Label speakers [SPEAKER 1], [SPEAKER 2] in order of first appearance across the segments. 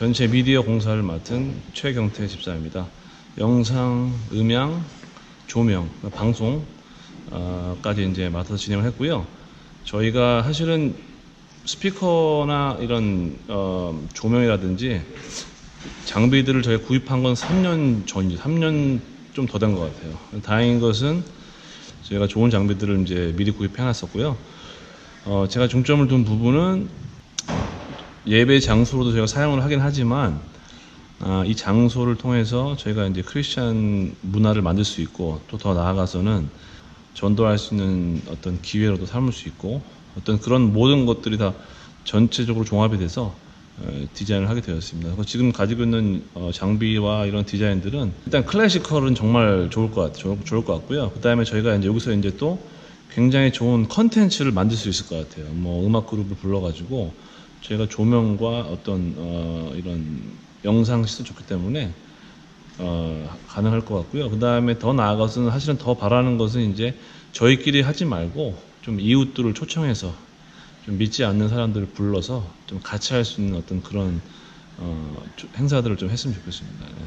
[SPEAKER 1] 전체 미디어 공사를 맡은 최경태 집사입니다. 영상, 음향, 조명, 방송까지 이제 맡아서 진행을 했고요. 저희가 사실은 스피커나 이런 조명이라든지 장비들을 저희가 구입한 건 3년 전이죠. 3년 좀 더 된 것 같아요. 다행인 것은 저희가 좋은 장비들을 이제 미리 구입해 놨었고요. 제가 중점을 둔 부분은 예배 장소로도 저희가 사용을 하긴 하지만 이 장소를 통해서 저희가 이제 크리스찬 문화를 만들 수 있고 또 더 나아가서는 전도할 수 있는 어떤 기회로도 삼을 수 있고 어떤 그런 모든 것들이 다 전체적으로 종합이 돼서 디자인을 하게 되었습니다. 지금 가지고 있는 장비와 이런 디자인들은 일단 클래시컬은 정말 좋을 것 같고요. 그 다음에 저희가 이제 여기서 이제 또 굉장히 좋은 컨텐츠를 만들 수 있을 것 같아요. 뭐 음악 그룹을 불러가지고 저희가 조명과 어떤 이런 영상 시도 좋기 때문에 가능할 것 같고요. 그 다음에 더 나아가서는 사실은 더 바라는 것은 이제 저희끼리 하지 말고 좀 이웃들을 초청해서 좀 믿지 않는 사람들을 불러서 좀 같이 할 수 있는 어떤 그런 행사들을 좀 했으면 좋겠습니다. 네.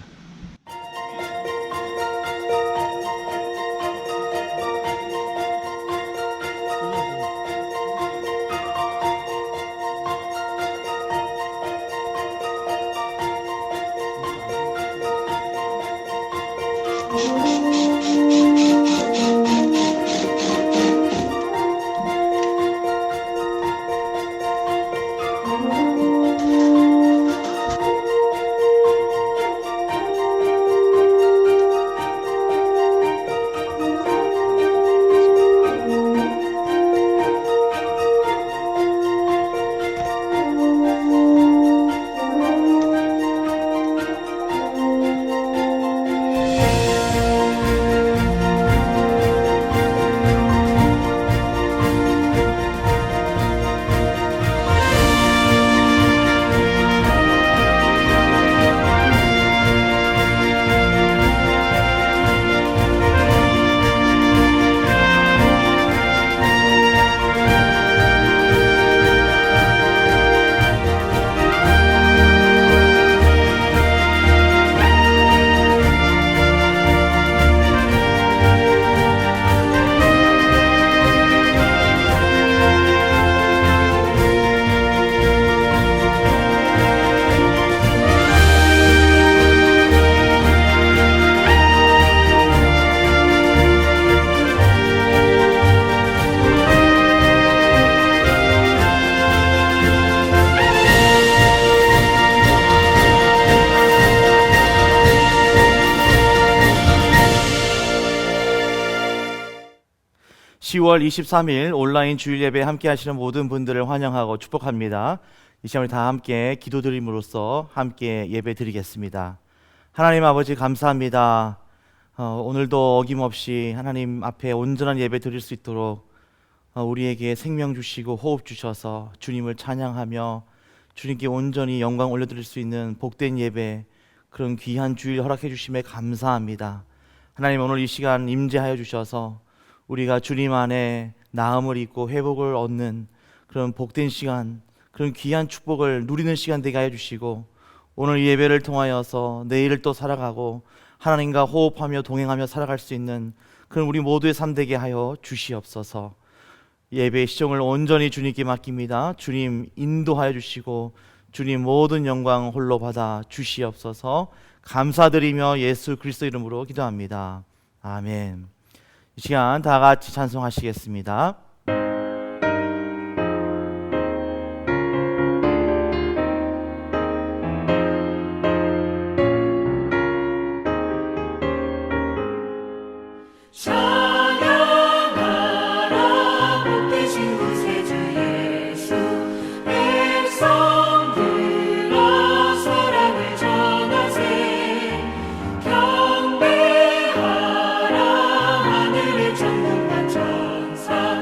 [SPEAKER 2] (10월 23일) 온라인 주일 예배 함께 하시는 모든 분들을 환영하고 축복합니다. 이 시간 우리 다 함께 기도드림으로써 함께 예배 드리겠습니다. 하나님 아버지 감사합니다. 오늘도 어김없이 하나님 앞에 온전한 예배 드릴 수 있도록 우리에게 생명 주시고 호흡 주셔서 주님을 찬양하며 주님께 온전히 영광 올려드릴 수 있는 복된 예배, 그런 귀한 주일 허락해 주심에 감사합니다. 하나님 오늘 이 시간 임재하여 주셔서 우리가 주님 안에 나음을 입고 회복을 얻는 그런 복된 시간, 그런 귀한 축복을 누리는 시간 되게 하여 주시고, 오늘 이 예배를 통하여서 내일을 또 살아가고 하나님과 호흡하며 동행하며 살아갈 수 있는 그런 우리 모두의 삶 되게 하여 주시옵소서. 예배의 시종을 온전히 주님께 맡깁니다. 주님 인도하여 주시고 주님 모든 영광 홀로 받아 주시옵소서. 감사드리며 예수 그리스도 이름으로 기도합니다. 아멘. 이 시간 다 같이 찬송하시겠습니다.
[SPEAKER 3] 전사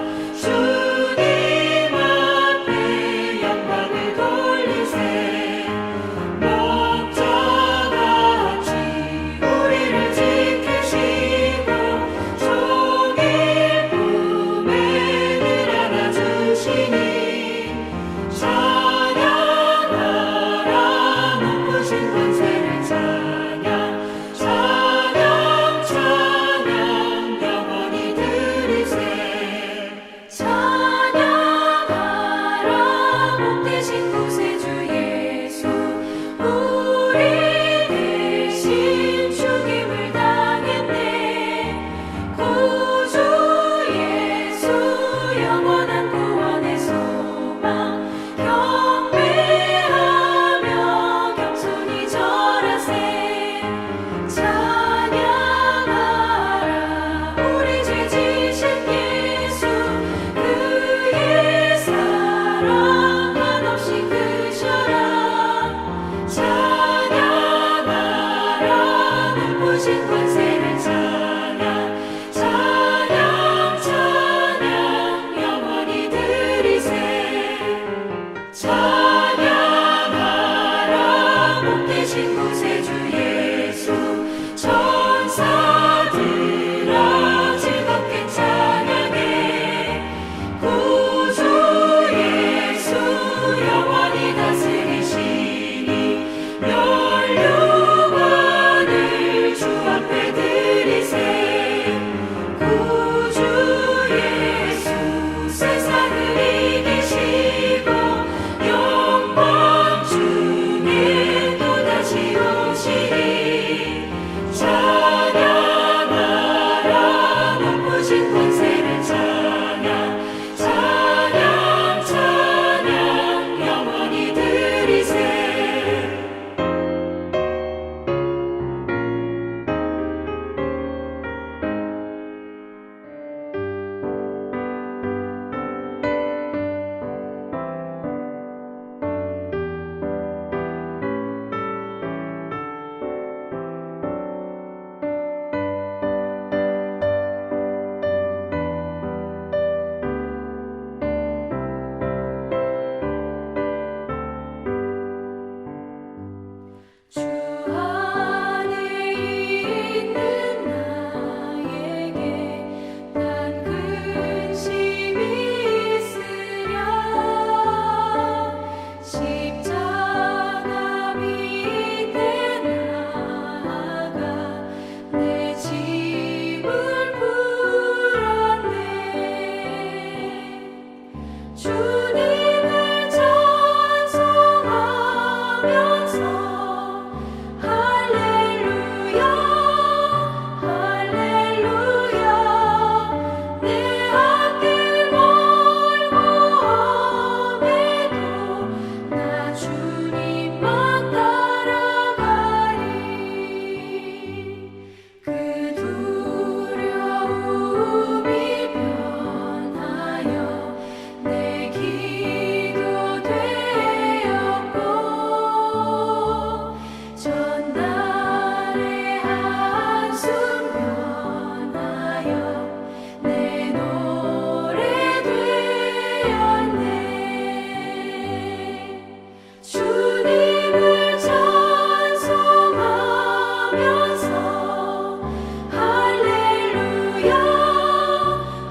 [SPEAKER 3] 주신 권세를 찬양 찬양 찬양 영원히 드리세. 주 안에 있는 나에게 난 근심이 있으랴. 십자가 밑에 나아가 내 짐을 풀었네. 주님을 찬송하면서 할렐루야 할렐루야. 내 앞길 멀고 험해도 나 주님만 따라가리. 그 두려움이 변하여 내 기도 되었고 전날의 한숨 변하여 내 노래 되었네. 주님을 찬송하면서 할렐루야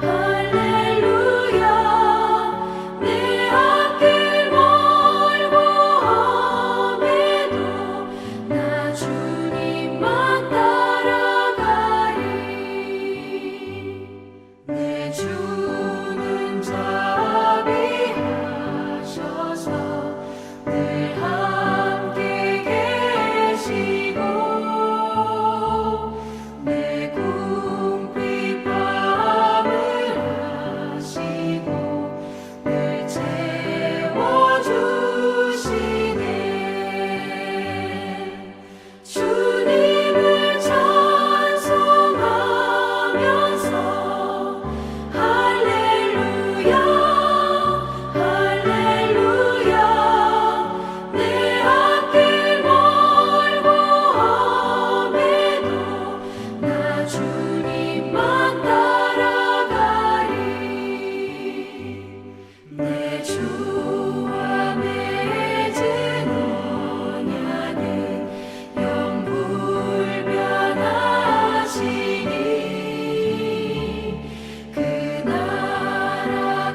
[SPEAKER 3] 할렐루야. 내 앞길 멀고 험해도 나 주님만 따라가리. 내 주는 자비하셔서 늘 함께 계시고 내 궁핍함을 아시고 늘 채워주시네. 주님을 찬송하면서 할렐루야 할렐루야. 내 앞길 멀고 험해도 나 주님만 따라가리. 내 주와 맺은 언약은 영불변하시니 그 나라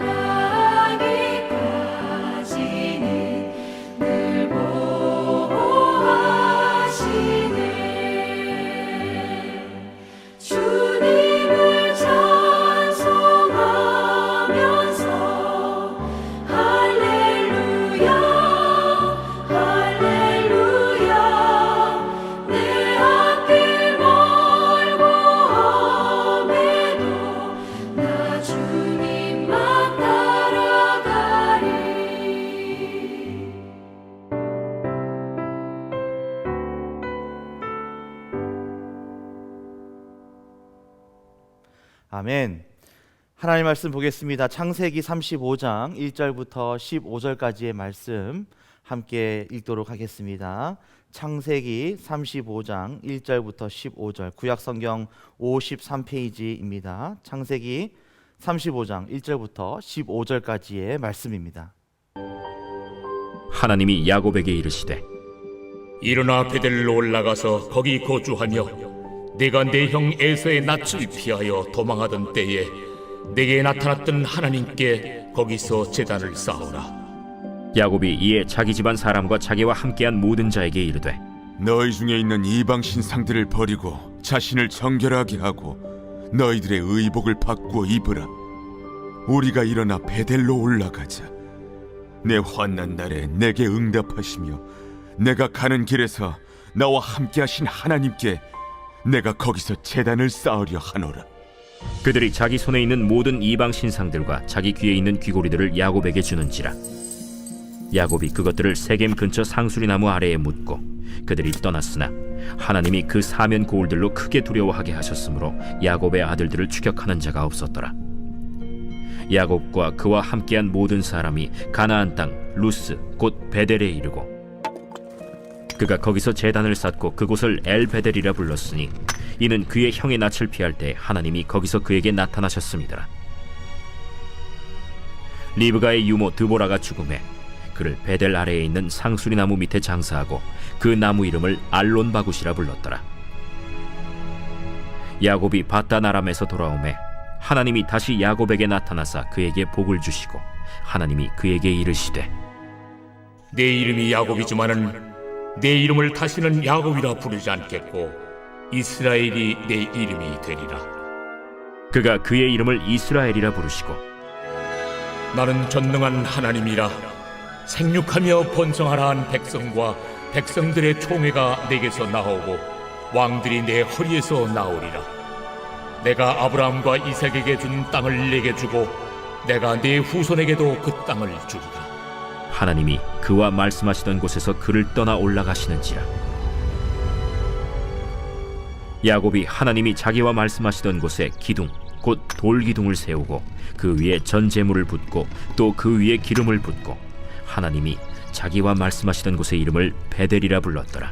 [SPEAKER 3] 가기까지는 늘 보호하시네. 주님을 찬송하면서 할렐루야 할렐루야. 내 앞길 멀고 험해도 나 주님만 따라가리.
[SPEAKER 2] 아멘. 하나님 말씀 보겠습니다. 창세기 35장 1절부터 15절까지의 말씀 함께 읽도록 하겠습니다. 창세기 35장 1절부터 15절, 구약성경 53페이지입니다. 창세기 35장 1절부터 15절까지의 말씀입니다.
[SPEAKER 4] 하나님이 야곱에게 이르시되
[SPEAKER 5] 일어나 베델로 올라가서 거기 거주하며 내가 내 형 에서의 낯을 피하여 도망하던 때에 내게 나타났던 하나님께 거기서 제단을 쌓으라.
[SPEAKER 4] 야곱이 이에 자기 집안 사람과 자기와 함께한 모든 자에게 이르되
[SPEAKER 6] 너희 중에 있는 이방 신상들을 버리고 자신을 정결하게 하고 너희들의 의복을 바꾸어 입으라. 우리가 일어나 베델로 올라가자. 내 환난 날에 내게 응답하시며 내가 가는 길에서 나와 함께하신 하나님께 내가 거기서 제단을 쌓으려 하노라.
[SPEAKER 4] 그들이 자기 손에 있는 모든 이방 신상들과 자기 귀에 있는 귀고리들을 야곱에게 주는지라. 야곱이 그것들을 세겜 근처 상수리 나무 아래에 묻고 그들이 떠났으나 하나님이 그 사면 고울들로 크게 두려워하게 하셨으므로 야곱의 아들들을 추격하는 자가 없었더라. 야곱과 그와 함께한 모든 사람이 가나안 땅 루스 곧 베델에 이르고 그가 거기서 제단을 쌓고 그곳을 엘베델이라 불렀으니 이는 그의 형의 낯을 피할 때 하나님이 거기서 그에게 나타나셨습니다. 리브가의 유모 드보라가 죽음에 그를 베델 아래에 있는 상수리 나무 밑에 장사하고 그 나무 이름을 알론바굿이라 불렀더라. 야곱이 밧단 아람에서 돌아오매 하나님이 다시 야곱에게 나타나사 그에게 복을 주시고 하나님이 그에게 이르시되
[SPEAKER 5] 내 이름이 야곱이지만은 내 이름을 다시는 야곱이라 부르지 않겠고 이스라엘이 내 이름이 되리라.
[SPEAKER 4] 그가 그의 이름을 이스라엘이라 부르시고
[SPEAKER 5] 나는 전능한 하나님이라. 생육하며 번성하라 한 백성과 백성들의 총회가 내게서 나오고 왕들이 내 허리에서 나오리라. 내가 아브라함과 이삭에게 준 땅을 내게 주고 내가 네 후손에게도 그 땅을 주리라.
[SPEAKER 4] 하나님이 그와 말씀하시던 곳에서 그를 떠나 올라가시는지라. 야곱이 하나님이 자기와 말씀하시던 곳에 기둥 곧 돌기둥을 세우고 그 위에 전 제물을 붓고 또 그 위에 기름을 붓고 하나님이 자기와 말씀하시던 곳의 이름을 베델이라 불렀더라.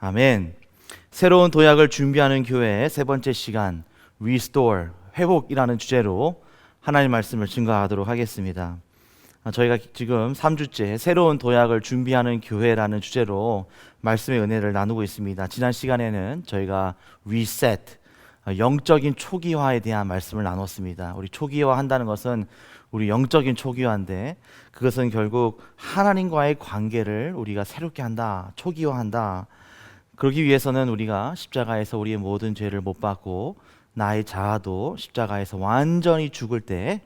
[SPEAKER 2] 아멘. 새로운 도약을 준비하는 교회의 세 번째 시간 Restore, 회복이라는 주제로 하나님 말씀을 증거하도록 하겠습니다. 저희가 지금 3주째 새로운 도약을 준비하는 교회라는 주제로 말씀의 은혜를 나누고 있습니다. 지난 시간에는 저희가 Reset, 영적인 초기화에 대한 말씀을 나눴습니다. 우리 초기화한다는 것은 우리 영적인 초기화인데 그것은 결국 하나님과의 관계를 우리가 새롭게 한다, 초기화한다. 그러기 위해서는 우리가 십자가에서 우리의 모든 죄를 못 받고 나의 자아도 십자가에서 완전히 죽을 때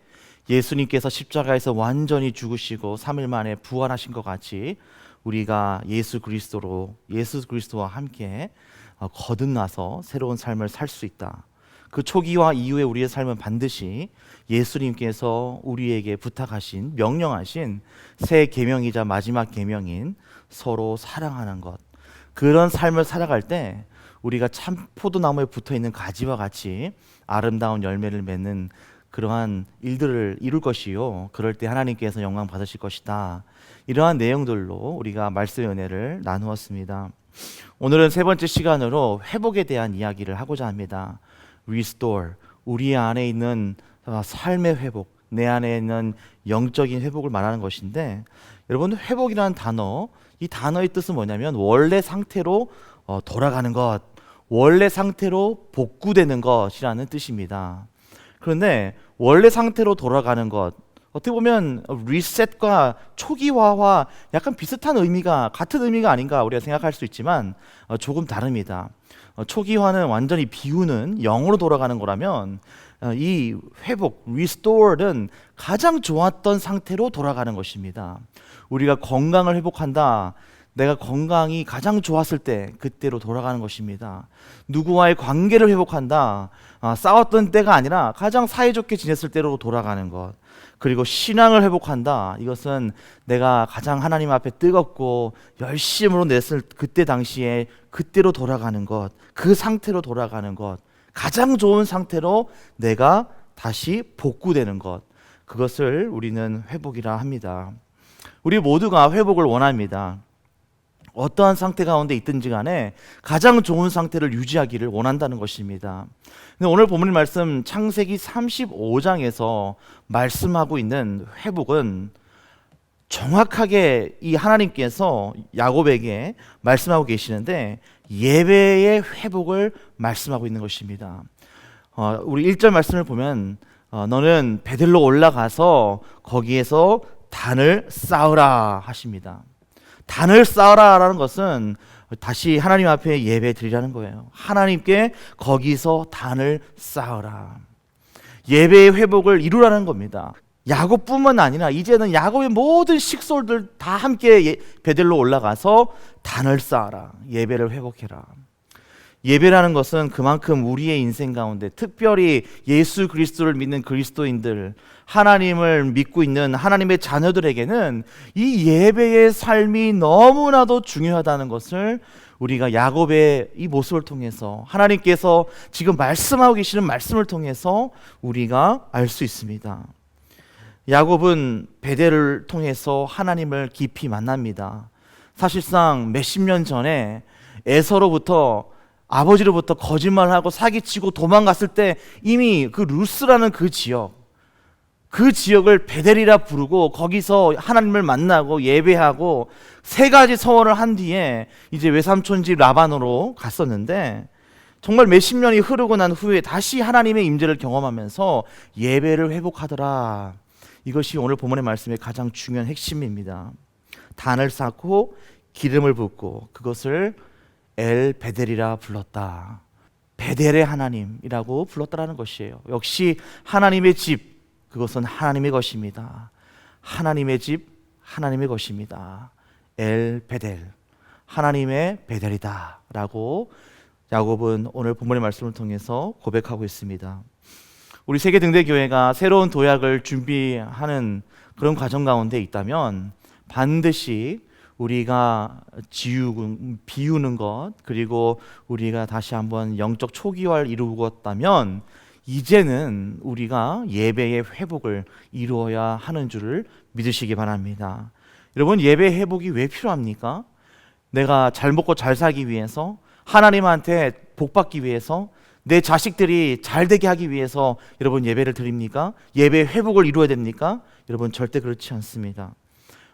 [SPEAKER 2] 예수님께서 십자가에서 완전히 죽으시고 3일 만에 부활하신 것 같이 우리가 예수 그리스도와 함께 거듭나서 새로운 삶을 살 수 있다. 그 초기화 이후에 우리의 삶은 반드시 예수님께서 우리에게 부탁하신 명령하신 새 계명이자 마지막 계명인 서로 사랑하는 것, 그런 삶을 살아갈 때 우리가 참 포도나무에 붙어있는 가지와 같이 아름다운 열매를 맺는 그러한 일들을 이룰 것이요, 그럴 때 하나님께서 영광 받으실 것이다. 이러한 내용들로 우리가 말씀의 은혜를 나누었습니다. 오늘은 세 번째 시간으로 회복에 대한 이야기를 하고자 합니다. Restore, 우리 안에 있는 삶의 회복, 내 안에 있는 영적인 회복을 말하는 것인데, 여러분, 회복이라는 단어, 이 단어의 뜻은 뭐냐면 원래 상태로 돌아가는 것, 원래 상태로 복구되는 것이라는 뜻입니다. 그런데 원래 상태로 돌아가는 것, 어떻게 보면 리셋과 초기화와 약간 비슷한 의미가, 같은 의미가 아닌가 우리가 생각할 수 있지만 조금 다릅니다. 초기화는 완전히 비우는, 영으로 돌아가는 거라면 이 회복, restore는 가장 좋았던 상태로 돌아가는 것입니다. 우리가 건강을 회복한다, 내가 건강이 가장 좋았을 때 그때로 돌아가는 것입니다. 누구와의 관계를 회복한다, 싸웠던 때가 아니라 가장 사이좋게 지냈을 때로 돌아가는 것. 그리고 신앙을 회복한다, 이것은 내가 가장 하나님 앞에 뜨겁고 열심으로 냈을 그때 당시에 그때로 돌아가는 것, 그 상태로 돌아가는 것, 가장 좋은 상태로 내가 다시 복구되는 것, 그것을 우리는 회복이라 합니다. 우리 모두가 회복을 원합니다. 어떠한 상태 가운데 있든지 간에 가장 좋은 상태를 유지하기를 원한다는 것입니다. 근데 오늘 본문 말씀 창세기 35장에서 말씀하고 있는 회복은 정확하게 이 하나님께서 야곱에게 말씀하고 계시는데 예배의 회복을 말씀하고 있는 것입니다. 우리 1절 말씀을 보면 너는 베델로 올라가서 거기에서 단을 쌓으라 하십니다. 단을 쌓으라라는 것은 다시 하나님 앞에 예배 드리라는 거예요. 하나님께 거기서 단을 쌓으라. 예배의 회복을 이루라는 겁니다. 야곱뿐만 아니라 이제는 야곱의 모든 식솔들 다 함께 베델로 올라가서 단을 쌓아라. 예배를 회복해라. 예배라는 것은 그만큼 우리의 인생 가운데 특별히 예수 그리스도를 믿는 그리스도인들, 하나님을 믿고 있는 하나님의 자녀들에게는 이 예배의 삶이 너무나도 중요하다는 것을 우리가 야곱의 이 모습을 통해서, 하나님께서 지금 말씀하고 계시는 말씀을 통해서 우리가 알 수 있습니다. 야곱은 베델을 통해서 하나님을 깊이 만납니다. 사실상 몇십 년 전에 에서로부터, 아버지로부터 거짓말하고 사기치고 도망갔을 때 이미 그 루스라는 그 지역을 베델이라 부르고 거기서 하나님을 만나고 예배하고 3가지 서원을 한 뒤에 이제 외삼촌 집 라반으로 갔었는데, 정말 몇십 년이 흐르고 난 후에 다시 하나님의 임재를 경험하면서 예배를 회복하더라. 이것이 오늘 본문의 말씀의 가장 중요한 핵심입니다. 단을 쌓고 기름을 붓고 그것을 엘 베델이라 불렀다. 베델의 하나님이라고 불렀다라는 것이에요. 역시 하나님의 집, 그것은 하나님의 것입니다. 하나님의 집, 하나님의 것입니다. 엘 베델, 하나님의 베델이다 라고 야곱은 오늘 본문의 말씀을 통해서 고백하고 있습니다. 우리 세계등대교회가 새로운 도약을 준비하는 그런 과정 가운데 있다면 반드시 우리가 비우는 것, 그리고 우리가 다시 한번 영적 초기화를 이루었다면 이제는 우리가 예배의 회복을 이루어야 하는 줄을 믿으시기 바랍니다. 여러분, 예배 회복이 왜 필요합니까? 내가 잘 먹고 잘 살기 위해서, 하나님한테 복 받기 위해서, 내 자식들이 잘 되게 하기 위해서 여러분 예배를 드립니까? 예배 회복을 이루어야 됩니까? 여러분, 절대 그렇지 않습니다.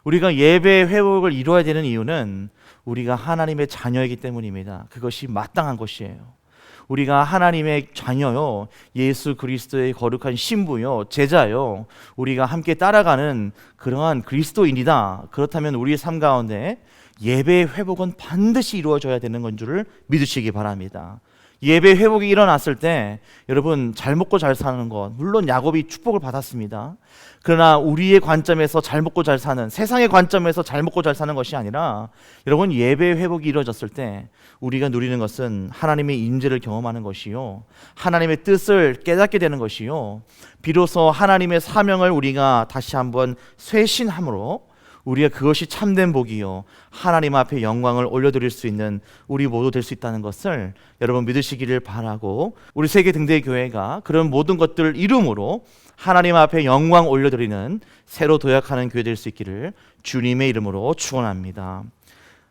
[SPEAKER 2] 우리가 예배 회복을 이루어야 되는 이유는 우리가 하나님의 자녀이기 때문입니다. 그것이 마땅한 것이에요. 우리가 하나님의 자녀요, 예수 그리스도의 거룩한 신부요, 제자요, 우리가 함께 따라가는 그러한 그리스도인이다. 그렇다면 우리의 삶 가운데 예배 회복은 반드시 이루어져야 되는 건 줄을 믿으시기 바랍니다. 예배 회복이 일어났을 때 여러분, 잘 먹고 잘 사는 것, 물론 야곱이 축복을 받았습니다. 그러나 우리의 관점에서 잘 먹고 잘 사는, 세상의 관점에서 잘 먹고 잘 사는 것이 아니라, 여러분, 예배 회복이 이루어졌을 때 우리가 누리는 것은 하나님의 임재를 경험하는 것이요, 하나님의 뜻을 깨닫게 되는 것이요, 비로소 하나님의 사명을 우리가 다시 한번 쇄신함으로 우리가 그것이 참된 복이요, 하나님 앞에 영광을 올려드릴 수 있는 우리 모두 될 수 있다는 것을 여러분 믿으시기를 바라고, 우리 세계등대교회가 그런 모든 것들을 이름으로 하나님 앞에 영광 올려드리는 새로 도약하는 교회 될 수 있기를 주님의 이름으로 축원합니다.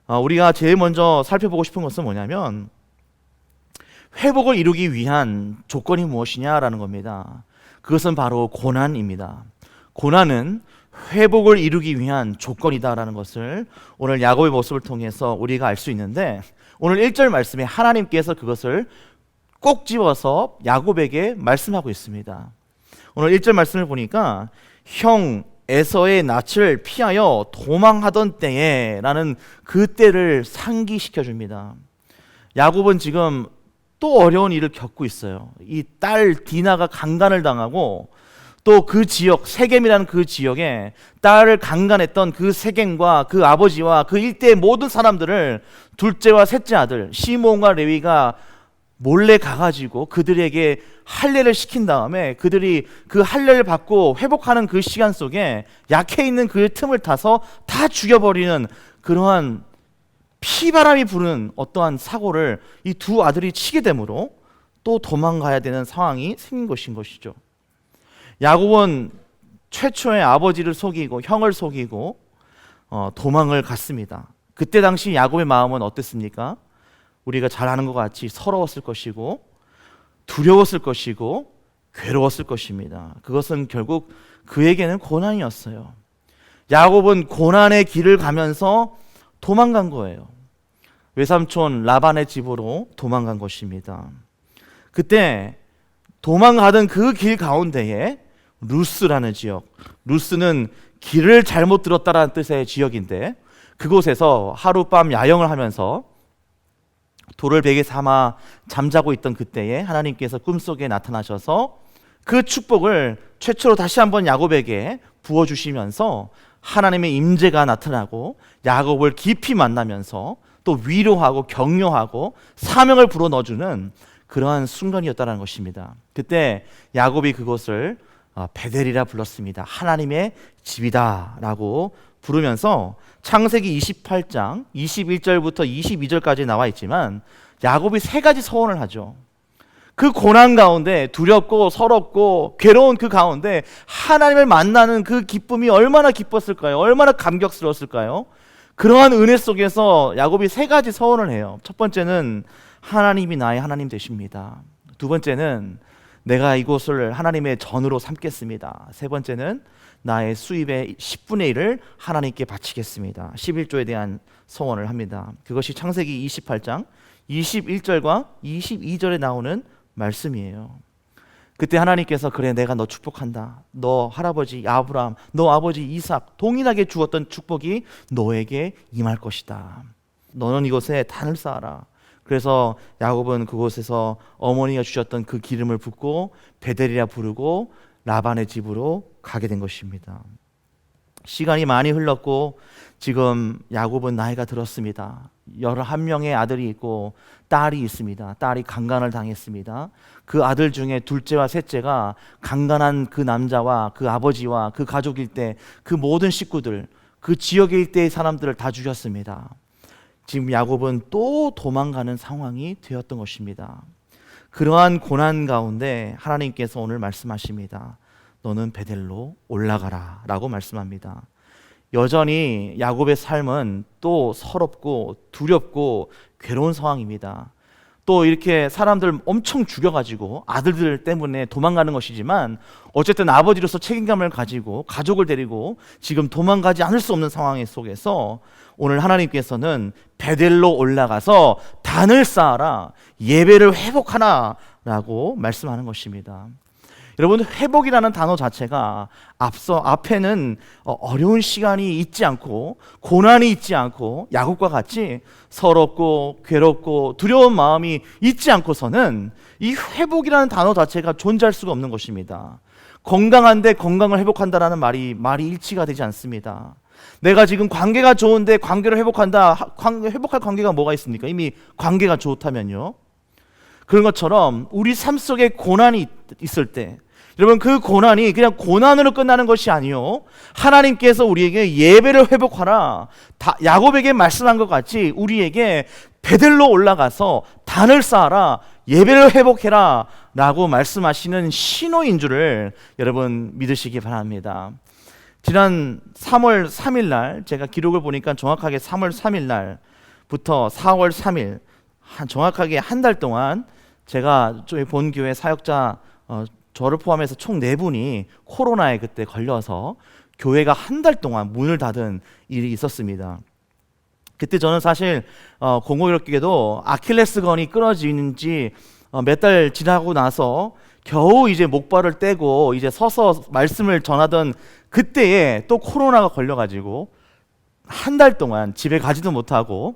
[SPEAKER 2] 우리가 제일 먼저 살펴보고 싶은 것은 뭐냐면, 회복을 이루기 위한 조건이 무엇이냐라는 겁니다. 그것은 바로 고난입니다. 고난은 회복을 이루기 위한 조건이다라는 것을 오늘 야곱의 모습을 통해서 우리가 알 수 있는데, 오늘 1절 말씀에 하나님께서 그것을 꼭 집어서 야곱에게 말씀하고 있습니다. 오늘 1절 말씀을 보니까 형 에서의 낯을 피하여 도망하던 때에 라는 그 때를 상기시켜 줍니다. 야곱은 지금 또 어려운 일을 겪고 있어요. 이 딸 디나가 강간을 당하고, 또 그 지역, 세겜이라는 그 지역에 딸을 강간했던 그 세겜과 그 아버지와 그 일대의 모든 사람들을 둘째와 셋째 아들 시몬과 레위가 몰래 가가지고 그들에게 할례를 시킨 다음에 그들이 그 할례를 받고 회복하는 그 시간 속에 약해 있는 그 틈을 타서 다 죽여버리는 그러한 피바람이 부는 어떠한 사고를 이 두 아들이 치게 되므로 또 도망가야 되는 상황이 생긴 것인 것이죠. 야곱은 최초의 아버지를 속이고 형을 속이고 도망을 갔습니다. 그때 당시 야곱의 마음은 어땠습니까? 우리가 잘 아는 것 같이 서러웠을 것이고 두려웠을 것이고 괴로웠을 것입니다. 그것은 결국 그에게는 고난이었어요. 야곱은 고난의 길을 가면서 도망간 거예요. 외삼촌 라반의 집으로 도망간 것입니다. 그때 도망가던 그 길 가운데에 루스라는 지역, 루스는 길을 잘못 들었다라는 뜻의 지역인데, 그곳에서 하룻밤 야영을 하면서 돌을 베개 삼아 잠자고 있던 그때에 하나님께서 꿈속에 나타나셔서 그 축복을 최초로 다시 한번 야곱에게 부어주시면서 하나님의 임재가 나타나고 야곱을 깊이 만나면서 또 위로하고 격려하고 사명을 불어넣어주는 그러한 순간이었다는 것입니다. 그때 야곱이 그곳을 베델이라 불렀습니다. 하나님의 집이다라고 부르면서 창세기 28장 21절부터 22절까지 나와 있지만 야곱이 세 가지 서원을 하죠. 그 고난 가운데 두렵고 서럽고 괴로운 그 가운데 하나님을 만나는 그 기쁨이 얼마나 기뻤을까요? 얼마나 감격스러웠을까요? 그러한 은혜 속에서 야곱이 세 가지 서원을 해요. 첫 번째는 하나님이 나의 하나님 되십니다. 두 번째는 내가 이곳을 하나님의 전으로 삼겠습니다. 세 번째는 나의 수입의 10분의 1을 하나님께 바치겠습니다. 11조에 대한 서원을 합니다. 그것이 창세기 28장 21절과 22절에 나오는 말씀이에요. 그때 하나님께서 그래 내가 너 축복한다. 너 할아버지 아브라함, 너 아버지 이삭 동일하게 주었던 축복이 너에게 임할 것이다. 너는 이곳에 단을 쌓아라. 그래서 야곱은 그곳에서 어머니가 주셨던 그 기름을 붓고 베델이라 부르고 라반의 집으로 가게 된 것입니다. 시간이 많이 흘렀고 지금 야곱은 나이가 들었습니다. 11명의 아들이 있고 딸이 있습니다. 딸이 강간을 당했습니다. 그 아들 중에 둘째와 셋째가 강간한 그 남자와 그 아버지와 그 가족 일대 그 모든 식구들 그 지역의 일대의 사람들을 다 죽였습니다. 지금 야곱은 또 도망가는 상황이 되었던 것입니다. 그러한 고난 가운데 하나님께서 오늘 말씀하십니다. 너는 베델로 올라가라 라고 말씀합니다. 여전히 야곱의 삶은 또 서럽고 두렵고 괴로운 상황입니다. 또 이렇게 사람들 엄청 죽여가지고 아들들 때문에 도망가는 것이지만 어쨌든 아버지로서 책임감을 가지고 가족을 데리고 지금 도망가지 않을 수 없는 상황 속에서 오늘 하나님께서는 베델로 올라가서 단을 쌓아라, 예배를 회복하라 라고 말씀하는 것입니다. 여러분, 회복이라는 단어 자체가 앞에는 어려운 시간이 있지 않고 고난이 있지 않고 야곱과 같이 서럽고 괴롭고 두려운 마음이 있지 않고서는 이 회복이라는 단어 자체가 존재할 수가 없는 것입니다. 건강한데 건강을 회복한다라는 말이 일치가 되지 않습니다. 내가 지금 관계가 좋은데 관계를 회복한다. 회복할 관계가 뭐가 있습니까? 이미 관계가 좋다면요. 그런 것처럼 우리 삶 속에 고난이 있을 때 여러분, 그 고난이 그냥 고난으로 끝나는 것이 아니요, 하나님께서 우리에게 예배를 회복하라, 야곱에게 말씀한 것 같이 우리에게 베델로 올라가서 단을 쌓아라, 예배를 회복해라 라고 말씀하시는 신호인 줄을 여러분 믿으시기 바랍니다. 지난 3월 3일 날 제가 기록을 보니까 정확하게 3월 3일 날부터 4월 3일 정확하게 한 달 동안 제가 저희 본교회 사역자 저를 포함해서 총 4분이 코로나에 그때 걸려서 교회가 한 달 동안 문을 닫은 일이 있었습니다. 그때 저는 사실 공교롭게도 아킬레스건이 끊어지는지 몇 달 지나고 나서 겨우 이제 목발을 떼고 이제 서서 말씀을 전하던 그때에 또 코로나가 걸려가지고 한 달 동안 집에 가지도 못하고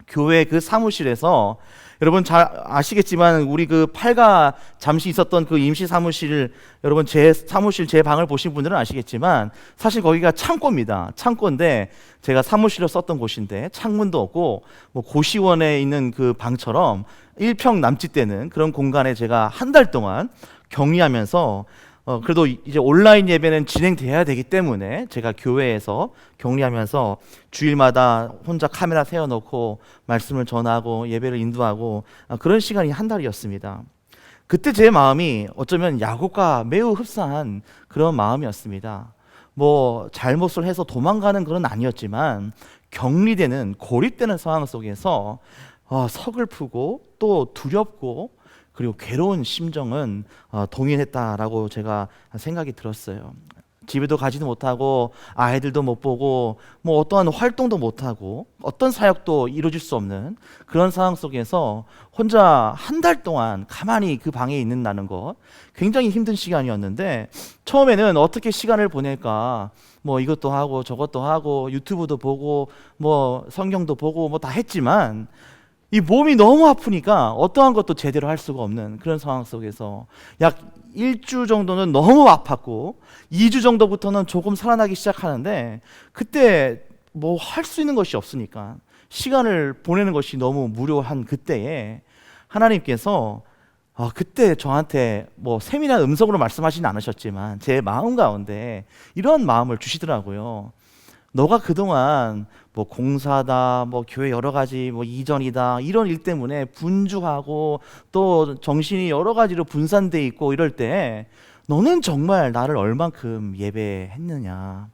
[SPEAKER 2] 교회 그 사무실에서, 여러분 잘 아시겠지만 우리 그 8가 잠시 있었던 그 임시 사무실, 여러분 제 사무실 제 방을 보신 분들은 아시겠지만 사실 거기가 창고입니다. 창고인데 제가 사무실로 썼던 곳인데 창문도 없고 뭐 고시원에 있는 그 방처럼 1평 남짓 되는 그런 공간에 제가 한 달 동안 격리하면서 그래도 이제 온라인 예배는 진행돼야 되기 때문에 제가 교회에서 격리하면서 주일마다 혼자 카메라 세워놓고 말씀을 전하고 예배를 인도하고 그런 시간이 한 달이었습니다. 그때 제 마음이 어쩌면 야곱과 매우 흡사한 그런 마음이었습니다. 뭐 잘못을 해서 도망가는 그런 아니었지만 격리되는, 고립되는 상황 속에서 서글프고 또 두렵고 그리고 괴로운 심정은 동일했다라고 제가 생각이 들었어요. 집에도 가지도 못하고 아이들도 못 보고 뭐 어떠한 활동도 못하고 어떤 사역도 이루어질 수 없는 그런 상황 속에서 혼자 한 달 동안 가만히 그 방에 있는다는 것, 굉장히 힘든 시간이었는데 처음에는 어떻게 시간을 보낼까, 뭐 이것도 하고 저것도 하고 유튜브도 보고 뭐 성경도 보고 뭐 다 했지만 이 몸이 너무 아프니까 어떠한 것도 제대로 할 수가 없는 그런 상황 속에서 약 1주 정도는 너무 아팠고 2주 정도부터는 조금 살아나기 시작하는데 그때 뭐 할 수 있는 것이 없으니까 시간을 보내는 것이 너무 무료한 그때에 하나님께서 그때 저한테 뭐 세밀한 음성으로 말씀하시진 않으셨지만 제 마음 가운데 이런 마음을 주시더라고요. 너가 그동안 뭐 공사다, 뭐 교회 여러 가지 뭐 이전이다 이런 일 때문에 분주하고 또 정신이 여러 가지로 분산돼 있고 이럴 때 너는 정말 나를 얼만큼 예배했느냐?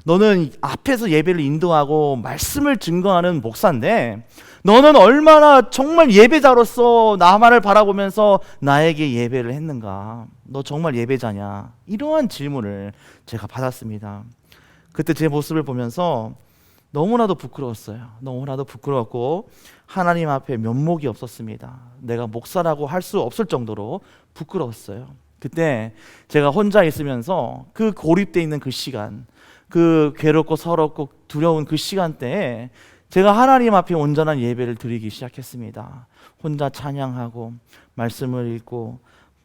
[SPEAKER 2] 너는 앞에서 예배를 인도하고 말씀을 증거하는 목사인데 너는 얼마나 정말 예배자로서 나만을 바라보면서 나에게 예배를 했는가? 너 정말 예배자냐? 이러한 질문을 제가 받았습니다. 그때 제 모습을 보면서 너무나도 부끄러웠어요. 너무나도 부끄러웠고 하나님 앞에 면목이 없었습니다. 내가 목사라고 할 수 없을 정도로 부끄러웠어요. 그때 제가 혼자 있으면서 그 고립되어 있는 그 시간, 그 괴롭고 서럽고 두려운 그 시간대에 제가 하나님 앞에 온전한 예배를 드리기 시작했습니다. 혼자 찬양하고 말씀을 읽고,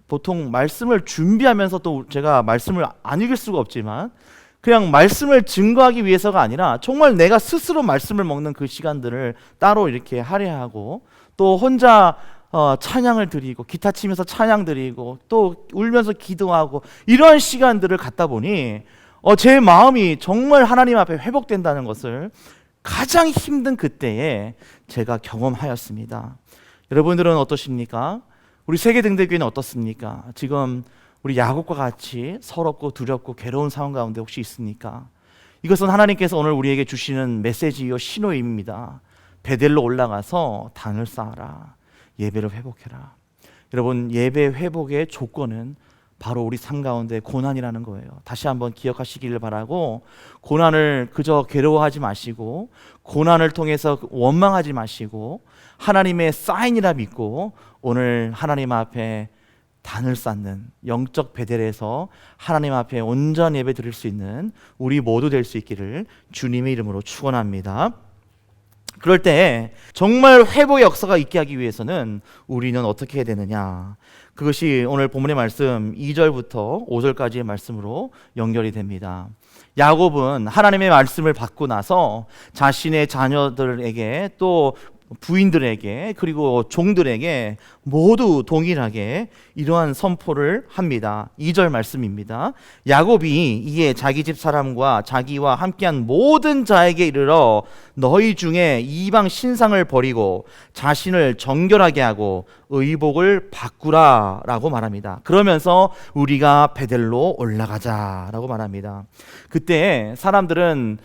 [SPEAKER 2] 보통 말씀을 준비하면서 또 제가 말씀을 안 읽을 수가 없지만 그냥 말씀을 증거하기 위해서가 아니라 정말 내가 스스로 말씀을 먹는 그 시간들을 따로 이렇게 할애하고 또 혼자 찬양을 드리고 기타 치면서 찬양 드리고 또 울면서 기도하고 이런 시간들을 갖다 보니 제 마음이 정말 하나님 앞에 회복된다는 것을 가장 힘든 그때에 제가 경험하였습니다. 여러분들은 어떠십니까? 우리 세계등대교회는 어떻습니까? 지금 우리 야곱과 같이 서럽고 두렵고 괴로운 상황 가운데 혹시 있습니까? 이것은 하나님께서 오늘 우리에게 주시는 메시지요 신호입니다. 베델로 올라가서 단을 쌓아라. 예배를 회복해라. 여러분, 예배 회복의 조건은 바로 우리 삶 가운데 고난이라는 거예요. 다시 한번 기억하시기를 바라고, 고난을 그저 괴로워하지 마시고 고난을 통해서 원망하지 마시고 하나님의 사인이라 믿고 오늘 하나님 앞에 단을 쌓는 영적 베델에서 하나님 앞에 온전 예배 드릴 수 있는 우리 모두 될 수 있기를 주님의 이름으로 축원합니다. 그럴 때 정말 회복의 역사가 있게 하기 위해서는 우리는 어떻게 해야 되느냐? 그것이 오늘 본문의 말씀 2절부터 5절까지의 말씀으로 연결이 됩니다. 야곱은 하나님의 말씀을 받고 나서 자신의 자녀들에게 또 부인들에게 그리고 종들에게 모두 동일하게 이러한 선포를 합니다. 2절 말씀입니다. 야곱이 이에 자기 집 사람과 자기와 함께한 모든 자에게 이르러 너희 중에 이방 신상을 버리고 자신을 정결하게 하고 의복을 바꾸라 라고 말합니다. 그러면서 우리가 베델로 올라가자 라고 말합니다. 그때 사람들은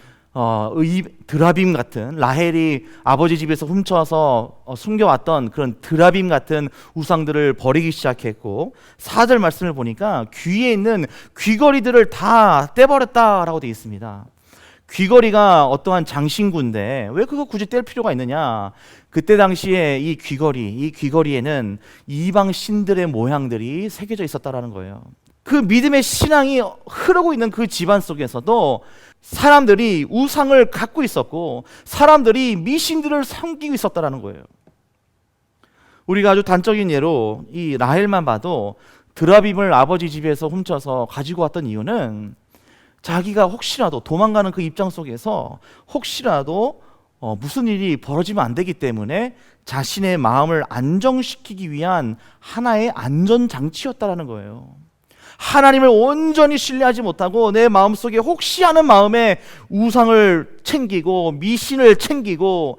[SPEAKER 2] 드라빔 같은, 라헬이 아버지 집에서 훔쳐서 숨겨왔던 그런 드라빔 같은 우상들을 버리기 시작했고, 4절 말씀을 보니까 귀에 있는 귀걸이들을 다 떼버렸다라고 되어 있습니다. 귀걸이가 어떠한 장신구인데 왜 그거 굳이 뗄 필요가 있느냐? 그때 당시에 이 귀걸이에는 이방 신들의 모양들이 새겨져 있었다라는 거예요. 그 믿음의 신앙이 흐르고 있는 그 집안 속에서도 사람들이 우상을 갖고 있었고 사람들이 미신들을 섬기고 있었다라는 거예요. 우리가 아주 단적인 예로 이 라헬만 봐도 드라빔을 아버지 집에서 훔쳐서 가지고 왔던 이유는 자기가 혹시라도 도망가는 그 입장 속에서 혹시라도 무슨 일이 벌어지면 안 되기 때문에 자신의 마음을 안정시키기 위한 하나의 안전장치였다라는 거예요. 하나님을 온전히 신뢰하지 못하고 내 마음속에 혹시 하는 마음에 우상을 챙기고 미신을 챙기고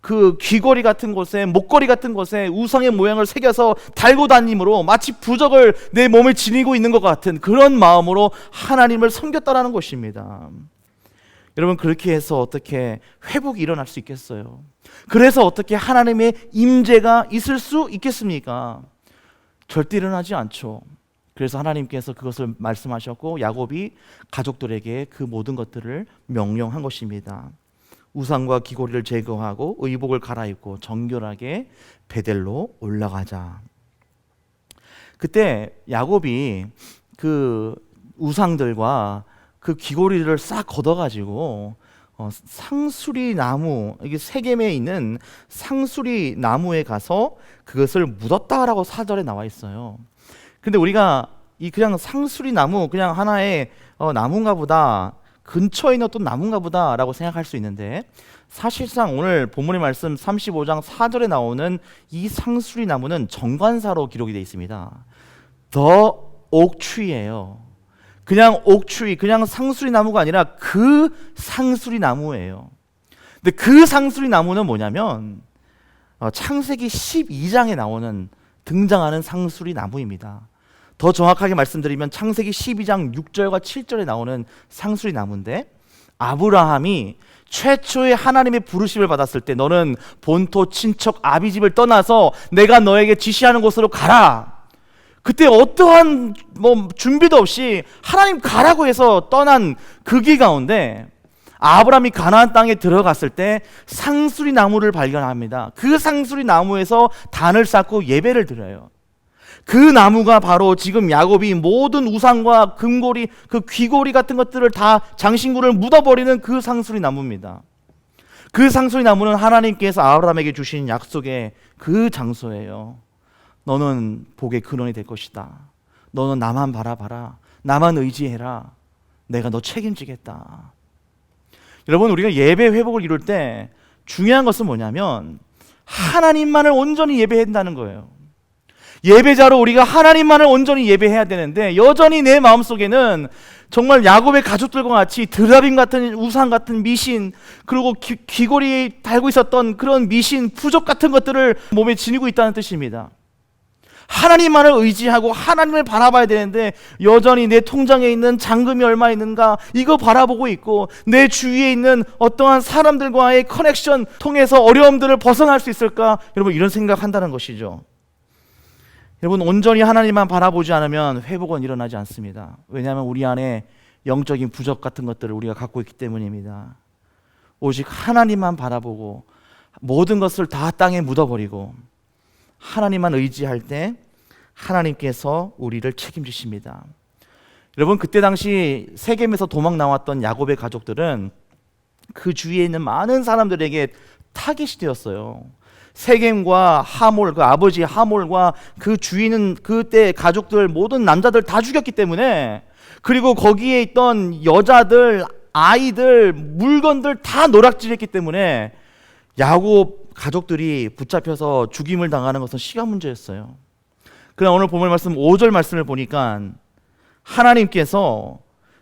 [SPEAKER 2] 그 귀걸이 같은 곳에 목걸이 같은 곳에 우상의 모양을 새겨서 달고 다님으로 마치 부적을 내 몸에 지니고 있는 것 같은 그런 마음으로 하나님을 섬겼다라는 것입니다. 여러분, 그렇게 해서 어떻게 회복이 일어날 수 있겠어요? 그래서 어떻게 하나님의 임재가 있을 수 있겠습니까? 절대 일어나지 않죠. 그래서 하나님께서 그것을 말씀하셨고 야곱이 가족들에게 그 모든 것들을 명령한 것입니다. 우상과 귀걸이를 제거하고 의복을 갈아입고 정결하게 베델로 올라가자. 그때 야곱이 그 우상들과 그 귀걸이를 싹 걷어가지고 상수리 나무, 이게 세겜에 있는 상수리 나무에 가서 그것을 묻었다라고 4절에 나와 있어요. 근데 우리가 이 그냥 상수리 나무 그냥 하나의 나무인가 보다 근처에 있는 어떤 나무인가 보다라고 생각할 수 있는데, 사실상 오늘 본문의 말씀 35장 4절에 나오는 이 상수리 나무는 정관사로 기록이 되어 있습니다. The oak tree예요. 그냥 옥트리, 그냥 상수리 나무가 아니라 그 상수리 나무예요. 근데 그 상수리 나무는 뭐냐면 창세기 12장에 나오는 등장하는 상수리 나무입니다. 더 정확하게 말씀드리면 창세기 12장 6절과 7절에 나오는 상수리 나무인데, 아브라함이 최초의 하나님의 부르심을 받았을 때 너는 본토 친척 아비집을 떠나서 내가 너에게 지시하는 곳으로 가라. 그때 어떠한 준비도 없이 하나님 가라고 해서 떠난 그 길 가운데 아브라함이 가나안 땅에 들어갔을 때 상수리 나무를 발견합니다. 그 상수리 나무에서 단을 쌓고 예배를 드려요. 그 나무가 바로 지금 야곱이 모든 우상과 금고리, 그 귀고리 같은 것들을 다 장신구를 묻어버리는 그 상수리 나무입니다. 그 상수리 나무는 하나님께서 아브라함에게 주신 약속의 그 장소예요. 너는 복의 근원이 될 것이다. 너는 나만 바라봐라. 나만 의지해라. 내가 너 책임지겠다. 여러분, 우리가 예배 회복을 이룰 때 중요한 것은 뭐냐면 하나님만을 온전히 예배해야 된다는 거예요. 예배자로 우리가 하나님만을 온전히 예배해야 되는데, 여전히 내 마음속에는 정말 야곱의 가족들과 같이 드라빔 같은 우상 같은 미신, 그리고 귀고리에 달고 있었던 그런 미신, 부족 같은 것들을 몸에 지니고 있다는 뜻입니다. 하나님만을 의지하고 하나님을 바라봐야 되는데 여전히 내 통장에 있는 잔금이 얼마 있는가 이거 바라보고 있고, 내 주위에 있는 어떠한 사람들과의 커넥션 통해서 어려움들을 벗어날 수 있을까, 여러분 이런 생각한다는 것이죠. 여러분, 온전히 하나님만 바라보지 않으면 회복은 일어나지 않습니다. 왜냐하면 우리 안에 영적인 부족 같은 것들을 우리가 갖고 있기 때문입니다. 오직 하나님만 바라보고 모든 것을 다 땅에 묻어버리고 하나님만 의지할 때 하나님께서 우리를 책임지십니다. 여러분, 그때 당시 세겜에서 도망 나왔던 야곱의 가족들은 그 주위에 있는 많은 사람들에게 타깃이 되었어요. 세겜과 하몰, 그 아버지 하몰과 그 주위에 있는 그때 가족들 모든 남자들 다 죽였기 때문에, 그리고 거기에 있던 여자들, 아이들, 물건들 다 노략질했기 때문에 야곱 가족들이 붙잡혀서 죽임을 당하는 것은 시간 문제였어요. 그러나 오늘 본문 말씀 5절 말씀을 보니까 하나님께서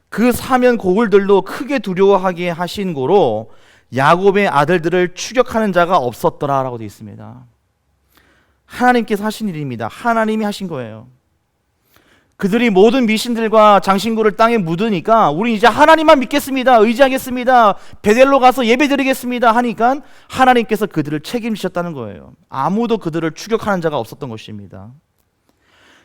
[SPEAKER 2] 그 사면 고울들도 크게 두려워하게 하신 고로 야곱의 아들들을 추격하는 자가 없었더라라고 되어 있습니다. 하나님께서 하신 일입니다. 하나님이 하신 거예요. 그들이 모든 미신들과 장신구를 땅에 묻으니까 우리 이제 하나님만 믿겠습니다, 의지하겠습니다, 베델로 가서 예배드리겠습니다 하니까 하나님께서 그들을 책임지셨다는 거예요. 아무도 그들을 추격하는 자가 없었던 것입니다.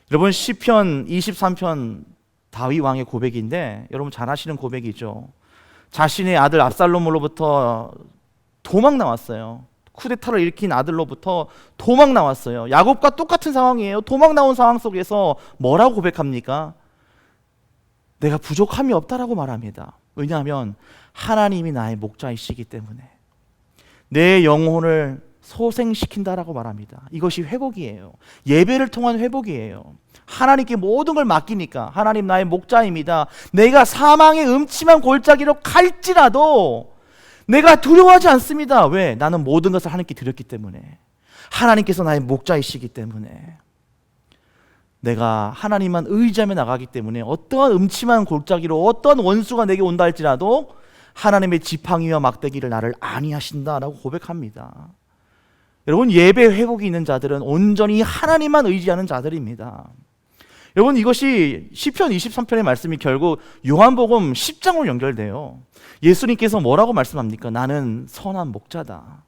[SPEAKER 2] 여러분, 시편 23편 다윗 왕의 고백인데 여러분 잘 아시는 고백이죠. 자신의 아들 압살롬으로부터 도망 나왔어요. 쿠데타를 일으킨 아들로부터 도망 나왔어요. 야곱과 똑같은 상황이에요. 도망 나온 상황 속에서 뭐라고 고백합니까? 내가 부족함이 없다라고 말합니다. 왜냐하면 하나님이 나의 목자이시기 때문에 내 영혼을 소생시킨다라고 말합니다. 이것이 회복이에요. 예배를 통한 회복이에요. 하나님께 모든 걸 맡기니까 하나님 나의 목자입니다. 내가 사망의 음침한 골짜기로 갈지라도 내가 두려워하지 않습니다. 왜? 나는 모든 것을 하나님께 드렸기 때문에, 하나님께서 나의 목자이시기 때문에, 내가 하나님만 의지하며 나가기 때문에 어떠한 음침한 골짜기로 어떠한 원수가 내게 온다 할지라도 하나님의 지팡이와 막대기를 나를 안위하신다라고 고백합니다. 여러분, 예배 회복이 있는 자들은 온전히 하나님만 의지하는 자들입니다. 여러분, 이것이 시편 23편의 말씀이 결국 요한복음 10장으로 연결돼요. 예수님께서 뭐라고 말씀합니까? 나는 선한 목자다.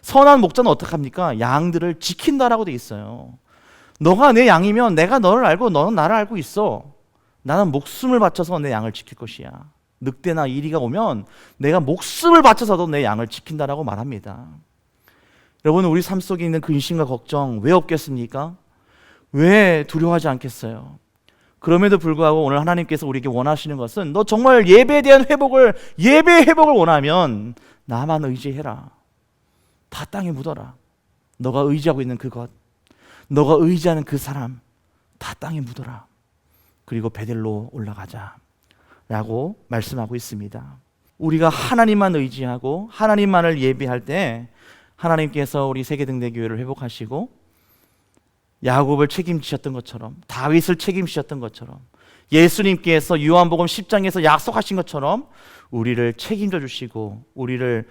[SPEAKER 2] 선한 목자는 어떻게 합니까? 양들을 지킨다라고 돼 있어요. 너가 내 양이면 내가 너를 알고 너는 나를 알고 있어. 나는 목숨을 바쳐서 내 양을 지킬 것이야. 늑대나 이리가 오면 내가 목숨을 바쳐서도 내 양을 지킨다라고 말합니다. 여러분, 우리 삶 속에 있는 근심과 걱정 왜 없겠습니까? 왜 두려워하지 않겠어요? 그럼에도 불구하고 오늘 하나님께서 우리에게 원하시는 것은, 너 정말 예배에 대한 회복을, 예배의 회복을 원하면 나만 의지해라. 다 땅에 묻어라. 너가 의지하고 있는 그것, 너가 의지하는 그 사람 다 땅에 묻어라. 그리고 베델로 올라가자. 라고 말씀하고 있습니다. 우리가 하나님만 의지하고 하나님만을 예배할 때 하나님께서 우리 세계등대교회를 회복하시고 야곱을 책임지셨던 것처럼, 다윗을 책임지셨던 것처럼, 예수님께서 요한복음 10장에서 약속하신 것처럼 우리를 책임져 주시고 우리를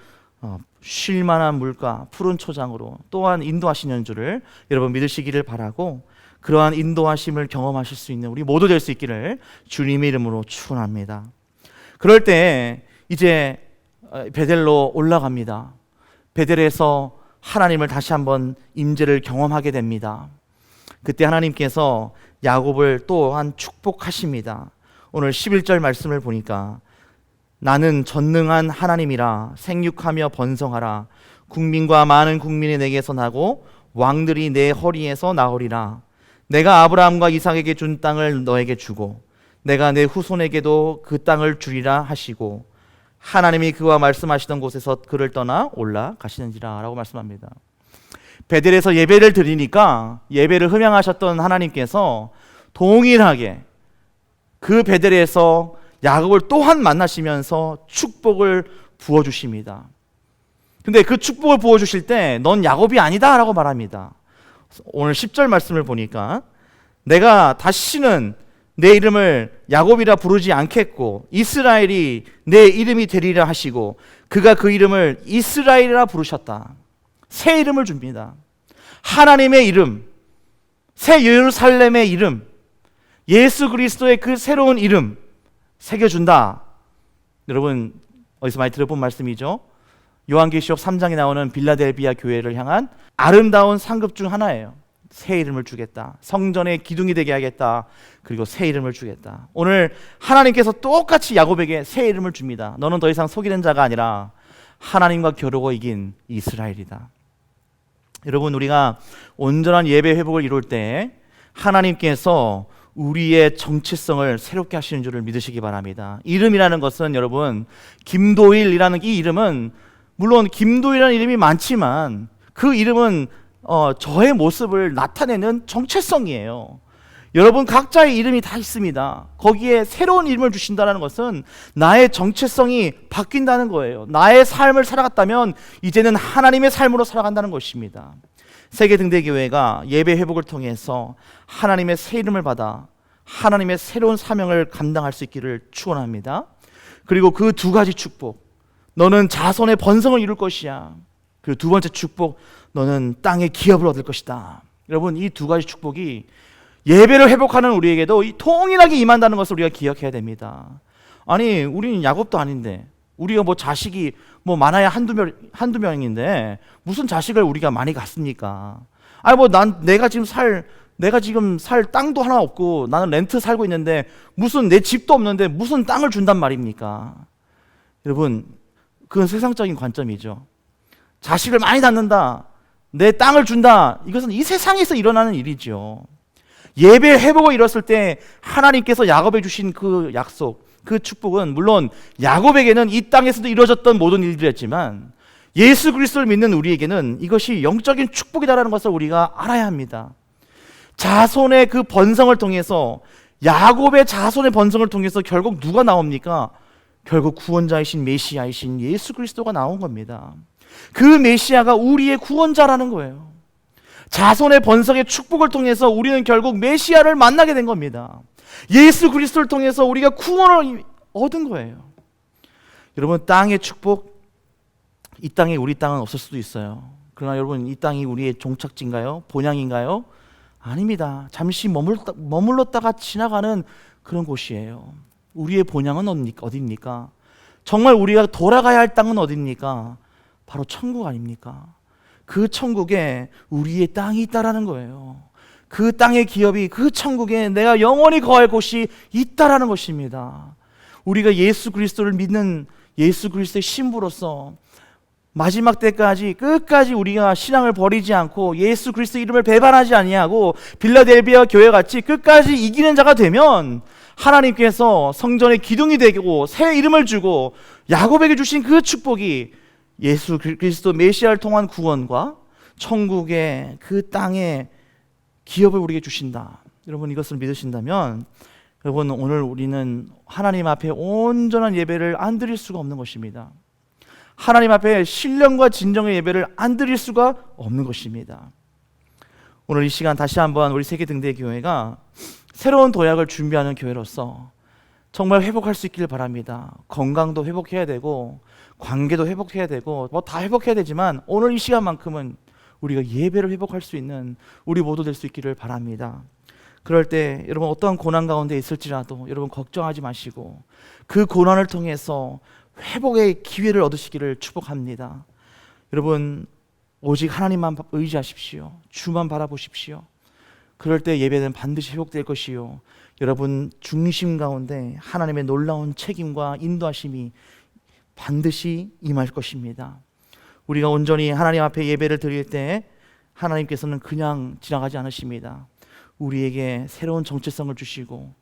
[SPEAKER 2] 쉴 만한 물가, 푸른 초장으로 또한 인도하시는 줄을 여러분 믿으시기를 바라고, 그러한 인도하심을 경험하실 수 있는 우리 모두 될 수 있기를 주님의 이름으로 축원합니다. 그럴 때 이제 베델로 올라갑니다. 베델에서 하나님을 다시 한번 임재를 경험하게 됩니다. 그때 하나님께서 야곱을 또한 축복하십니다. 오늘 11절 말씀을 보니까 나는 전능한 하나님이라 생육하며 번성하라. 국민과 많은 국민이 내게서 나고 왕들이 내 허리에서 나오리라. 내가 아브라함과 이삭에게 준 땅을 너에게 주고 내가 내 후손에게도 그 땅을 주리라 하시고 하나님이 그와 말씀하시던 곳에서 그를 떠나 올라가시는지라 라고 말씀합니다. 베델에서 예배를 드리니까 예배를 흠양하셨던 하나님께서 동일하게 그 베델에서 야곱을 또한 만나시면서 축복을 부어주십니다. 근데 그 축복을 부어주실 때 넌 야곱이 아니다 라고 말합니다. 오늘 10절 말씀을 보니까 내가 다시는 내 이름을 야곱이라 부르지 않겠고 이스라엘이 내 이름이 되리라 하시고 그가 그 이름을 이스라엘이라 부르셨다. 새 이름을 줍니다. 하나님의 이름, 새 예루살렘의 이름, 예수 그리스도의 그 새로운 이름 새겨준다. 여러분 어디서 많이 들어본 말씀이죠. 요한계시록 3장에 나오는 빌라델비아 교회를 향한 아름다운 상급 중 하나예요. 새 이름을 주겠다. 성전의 기둥이 되게 하겠다. 그리고 새 이름을 주겠다. 오늘 하나님께서 똑같이 야곱에게 새 이름을 줍니다. 너는 더 이상 속이는 자가 아니라 하나님과 겨루고 이긴 이스라엘이다. 여러분 우리가 온전한 예배 회복을 이룰 때 하나님께서 우리의 정체성을 새롭게 하시는 줄을 믿으시기 바랍니다. 이름이라는 것은 여러분 김도일이라는 이 이름은 물론 김도일이라는 이름이 많지만 그 이름은 저의 모습을 나타내는 정체성이에요. 여러분 각자의 이름이 다 있습니다. 거기에 새로운 이름을 주신다는 것은 나의 정체성이 바뀐다는 거예요. 나의 삶을 살아갔다면 이제는 하나님의 삶으로 살아간다는 것입니다. 세계등대교회가 예배 회복을 통해서 하나님의 새 이름을 받아 하나님의 새로운 사명을 감당할 수 있기를 축원합니다. 그리고 그 두 가지 축복, 너는 자손의 번성을 이룰 것이야. 그리고 두 번째 축복, 너는 땅의 기업을 얻을 것이다. 여러분 이 두 가지 축복이 예배를 회복하는 우리에게도 통일하게 임한다는 것을 우리가 기억해야 됩니다. 아니 우리는 야곱도 아닌데 우리가 뭐 자식이 뭐 많아야 한두 명인데 무슨 자식을 우리가 많이 갖습니까? 아니 뭐 내가 지금 살 땅도 하나 없고 나는 렌트 살고 있는데 무슨 내 집도 없는데 무슨 땅을 준단 말입니까? 여러분 그건 세상적인 관점이죠. 자식을 많이 낳는다, 내 땅을 준다, 이것은 이 세상에서 일어나는 일이죠. 예배 회복을 이뤘을 때 하나님께서 야곱에 주신 그 약속, 그 축복은 물론 야곱에게는 이 땅에서도 이루어졌던 모든 일들이었지만 예수 그리스도를 믿는 우리에게는 이것이 영적인 축복이다라는 것을 우리가 알아야 합니다. 자손의 그 번성을 통해서, 야곱의 자손의 번성을 통해서 결국 누가 나옵니까? 결국 구원자이신 메시아이신 예수 그리스도가 나온 겁니다. 그 메시아가 우리의 구원자라는 거예요. 자손의 번성의 축복을 통해서 우리는 결국 메시아를 만나게 된 겁니다. 예수 그리스도를 통해서 우리가 구원을 얻은 거예요. 여러분 땅의 축복, 이 땅에 우리 땅은 없을 수도 있어요. 그러나 여러분 이 땅이 우리의 종착지인가요? 본향인가요? 아닙니다. 잠시 머물렀다가 지나가는 그런 곳이에요. 우리의 본향은 어디입니까? 정말 우리가 돌아가야 할 땅은 어디입니까? 바로 천국 아닙니까? 그 천국에 우리의 땅이 있다라는 거예요. 그 땅의 기업이 그 천국에 내가 영원히 거할 곳이 있다라는 것입니다. 우리가 예수 그리스도를 믿는 예수 그리스도의 신부로서 마지막 때까지 끝까지 우리가 신앙을 버리지 않고 예수 그리스도 이름을 배반하지 아니하고 빌라델비아 교회같이 끝까지 이기는 자가 되면 하나님께서 성전의 기둥이 되고 새 이름을 주고 야곱에게 주신 그 축복이 예수 그리스도 메시아를 통한 구원과 천국의 그 땅의 기업을 우리에게 주신다. 여러분 이것을 믿으신다면 여러분, 오늘 우리는 하나님 앞에 온전한 예배를 안 드릴 수가 없는 것입니다. 하나님 앞에 신령과 진정의 예배를 안 드릴 수가 없는 것입니다. 오늘 이 시간 다시 한번 우리 세계등대교회가 새로운 도약을 준비하는 교회로서 정말 회복할 수 있기를 바랍니다. 건강도 회복해야 되고 관계도 회복해야 되고 뭐 다 회복해야 되지만 오늘 이 시간만큼은 우리가 예배를 회복할 수 있는 우리 모두 될 수 있기를 바랍니다. 그럴 때 여러분 어떠한 고난 가운데 있을지라도 여러분 걱정하지 마시고 그 고난을 통해서 회복의 기회를 얻으시기를 축복합니다. 여러분 오직 하나님만 의지하십시오. 주만 바라보십시오. 그럴 때 예배는 반드시 회복될 것이요, 여러분 중심 가운데 하나님의 놀라운 책임과 인도하심이 반드시 임할 것입니다. 우리가 온전히 하나님 앞에 예배를 드릴 때 하나님께서는 그냥 지나가지 않으십니다. 우리에게 새로운 정체성을 주시고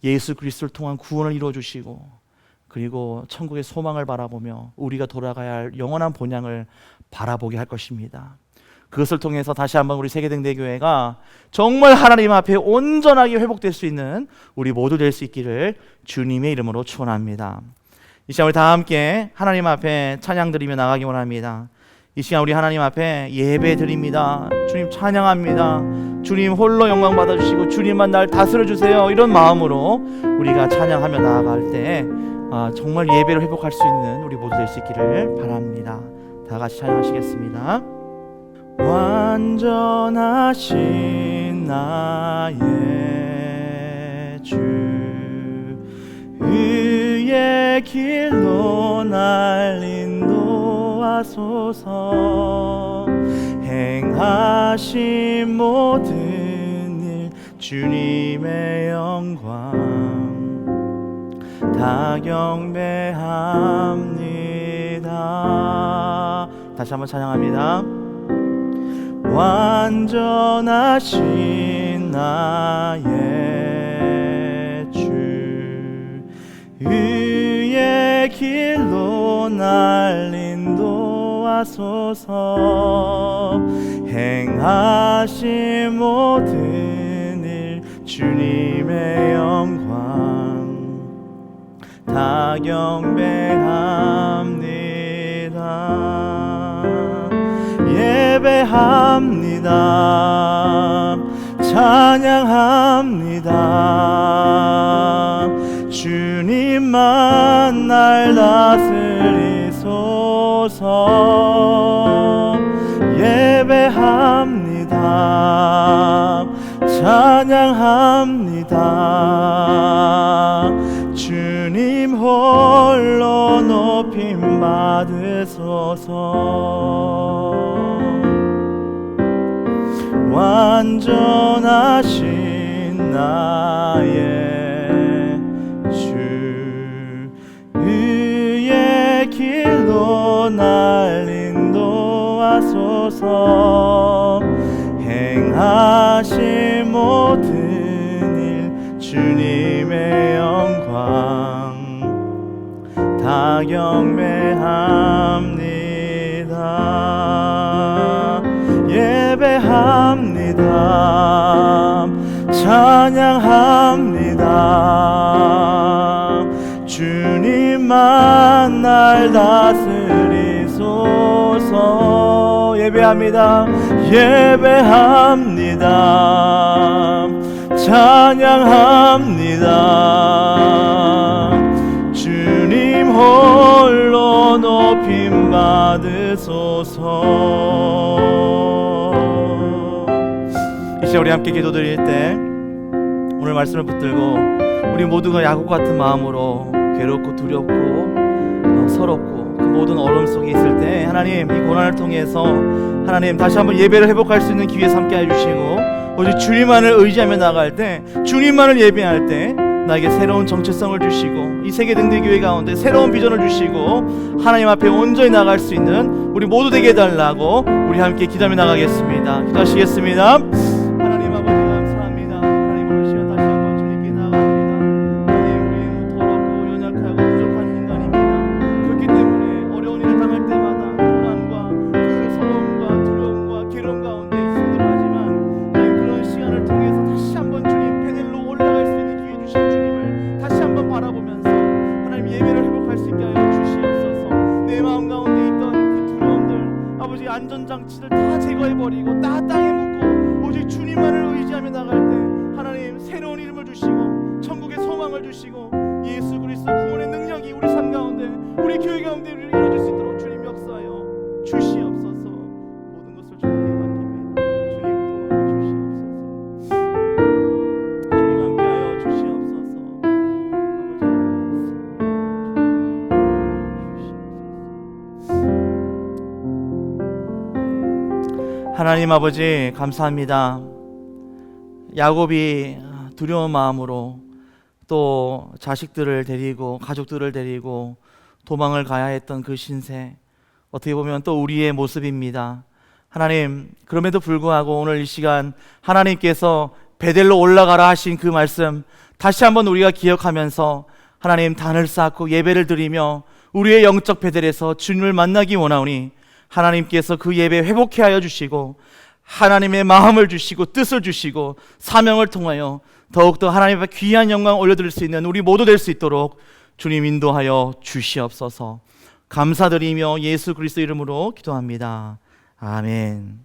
[SPEAKER 2] 예수 그리스도를 통한 구원을 이루어 주시고 그리고 천국의 소망을 바라보며 우리가 돌아가야 할 영원한 본향을 바라보게 할 것입니다. 그것을 통해서 다시 한번 우리 세계등대교회가 정말 하나님 앞에 온전하게 회복될 수 있는 우리 모두 될 수 있기를 주님의 이름으로 축원합니다. 이 시간 우리 다 함께 하나님 앞에 찬양 드리며 나가기 원합니다. 이 시간 우리 하나님 앞에 예배 드립니다. 주님 찬양합니다. 주님 홀로 영광 받아주시고 주님만 날 다스려주세요. 이런 마음으로 우리가 찬양하며 나아갈 때 정말 예배를 회복할 수 있는 우리 모두 될 수 있기를 바랍니다. 다 같이 찬양하시겠습니다. 완전하신 나의 주, 의의 길로 날 인도하소서. 행하신 모든 일 주님의 영광 다 경배합니다. 다시 한번 찬양합니다. 완전하신 나의 주, 의의 길로 날 인도하소서. 행하신 모든 일 주님의 영광 다 경배합니다. 예배합니다. 찬양합니다. 주님만 날 다스리소서. 예배합니다. 찬양합니다. 주님 홀로 높임 받으소서. 완전하신 나의 주, 의의 길로 날 인도하소서. 행하신 모든 일 주님의 영광 다 경배합니다. 예배합니다. 찬양합니다. 주님만 날 다스리소서. 예배합니다. 예배합니다. 찬양합니다. 주님 홀로 높임 받으소서. 이 시간 우리 함께 기도드릴 때 오늘 말씀을 붙들고 우리 모두가 야곱 같은 마음으로 괴롭고 두렵고 서럽고 그 모든 어려움 속에 있을 때 하나님 이 고난을 통해서 하나님 다시 한번 예배를 회복할 수 있는 기회 삼게 해주시고 오직 주님만을 의지하며 나갈 때 주님만을 예배할 때 나에게 새로운 정체성을 주시고 이 세계등대교회 가운데 새로운 비전을 주시고 하나님 앞에 온전히 나갈 수 있는 우리 모두 되게 해달라고 우리 함께 기도하며 나가겠습니다. 기도하시겠습니다. 하나님 아버지 감사합니다. 하나님 오늘 시간 다시 한번 주님께 나갑니다. 하나님 우리는 더럽고 연약하고 부족한 인간입니다. 그렇기 때문에 어려운 일을 당할 때마다 고난과 그 서러움과 두려움과 괴로움 가운데 힘들어하지만 하나님 그런 시간을 통해서 다시 한번 주님 페델로 올라갈 수 있는 기회 주신 주님 사명을 주시고 예수 그리스도 구원의 능력이 우리 삶 가운데, 우리 교회 가운데 이루어질 수 있도록 주님 역사하여 주시옵소서. 모든 것을 주님께 맡깁니다. 주님 도와주시옵소서. 주님 함께하여 주시옵소서. 하나님 아버지 감사합니다. 야곱이 두려운 마음으로 또 자식들을 데리고 가족들을 데리고 도망을 가야 했던 그 신세, 어떻게 보면 또 우리의 모습입니다. 하나님, 그럼에도 불구하고 오늘 이 시간 하나님께서 베델로 올라가라 하신 그 말씀 다시 한번 우리가 기억하면서 하나님 단을 쌓고 예배를 드리며 우리의 영적 베델에서 주님을 만나기 원하오니 하나님께서 그 예배 회복케 하여 주시고 하나님의 마음을 주시고 뜻을 주시고 사명을 통하여 더욱더 하나님 앞에 귀한 영광 올려드릴 수 있는 우리 모두 될 수 있도록 주님 인도하여 주시옵소서. 감사드리며 예수 그리스도 이름으로 기도합니다. 아멘.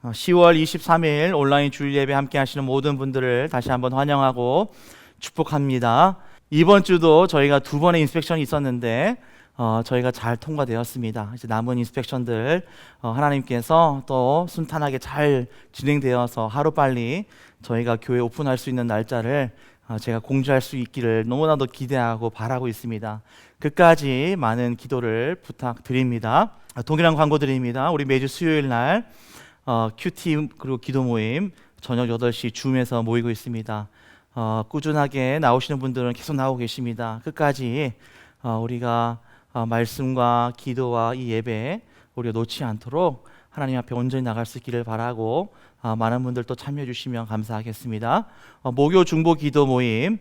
[SPEAKER 2] 10월 23일 온라인 주일 예배 함께 하시는 모든 분들을 다시 한번 환영하고 축복합니다. 이번 주도 저희가 2번의 인스펙션이 있었는데 저희가 잘 통과되었습니다. 이제 남은 인스펙션들 하나님께서 또 순탄하게 잘 진행되어서 하루빨리 저희가 교회 오픈할 수 있는 날짜를 제가 공지할 수 있기를 너무나도 기대하고 바라고 있습니다. 끝까지 많은 기도를 부탁드립니다. 동일한 광고 드립니다. 우리 매주 수요일 날 큐티 그리고 기도 모임 저녁 8시 줌에서 모이고 있습니다. 꾸준하게 나오시는 분들은 계속 나오고 계십니다. 끝까지 우리가 말씀과 기도와 이 예배 우리가 놓지 않도록 하나님 앞에 온전히 나갈 수 있기를 바라고 많은 분들 또 참여해 주시면 감사하겠습니다. 목요 중보 기도 모임